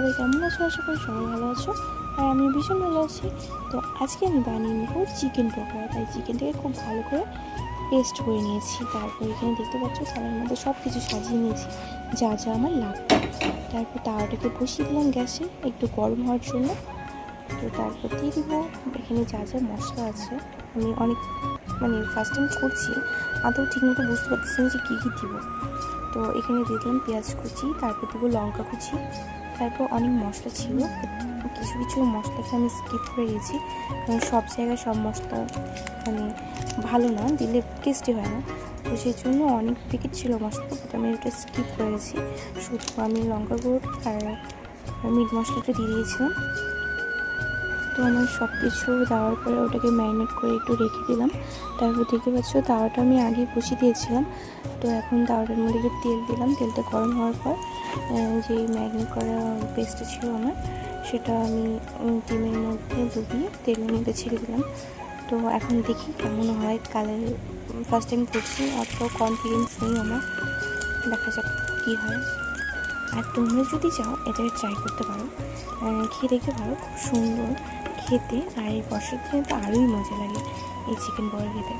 সবাই কেমন আছো? আশা করি সবাই ভালো আছো, আর আমি ভীষণ ভালো আছি। তো আজকে আমি বানিয়ে নেব চিকেন পকোড়া। তাই চিকেনটাকে খুব ভালো করে পেস্ট করে নিয়েছি। তারপর এখানে দেখতে পাচ্ছ থালার মধ্যে সব কিছু সাজিয়ে নিয়েছি যা যা আমার লাগবে। তারপর তাওয়াটাকে বসিয়ে দিলাম গ্যাসে একটু গরম হওয়ার জন্য। তো তারপর দিয়ে দিব এখানে যা যা মশলা আছে। আমি অনেক ফার্স্ট টাইম করছি, আদৌ ঠিকমতো বুঝতে পারতেছি না যে কী কী দিব। তো এখানে দিয়ে দিলাম পেঁয়াজ কুচি, তারপর দেবো লঙ্কা কুচি, তারপর অনেক মশলা ছিল। কিছু কিছু মশলাকে আমি স্কিপ করে গেছি, কারণ সব জায়গায় সব মশলা ভালো না, দিলে টেস্টি হয় না। তো সেই জন্য অনেক প্যাকেট ছিল মশলা, বাট আমি ওটা স্কিপ করে গেছি। শুধু আমি লঙ্কা গুঁড়ো আর মিট মশলাটা দিয়ে দিয়েছিলাম। তো আমার সব কিছু দেওয়ার পরে ওটাকে ম্যারিনেট করে একটু রেখে দিলাম। তারপর দেখতে পাচ্ছ তাওয়াটা আমি আগেই বসিয়ে দিয়েছিলাম। তো এখন তাওয়াটার মধ্যে একটু তেল দিলাম। তেলটা গরম হওয়ার পর যে ম্যারিনেট করা পেস্টটা ছিল আমার, সেটা আমি ডিমের মধ্যে ডুবিয়ে তেলের মধ্যে ছেড়ে দিলাম। তো এখন দেখি কেমন হয় কালার। ফার্স্ট টাইম করছি, অতটাও কনফিডেন্স নেই আমার, দেখা যাক কী হয়। আর তোমরা যদি চাও এটা ট্রাই করতে পারো, খেয়ে দেখতে পারো, খুব সুন্দর খেতে। আর এই বর্ষার দিনে তো আরোই মজা লাগে এই চিকেন বড়া খেতে।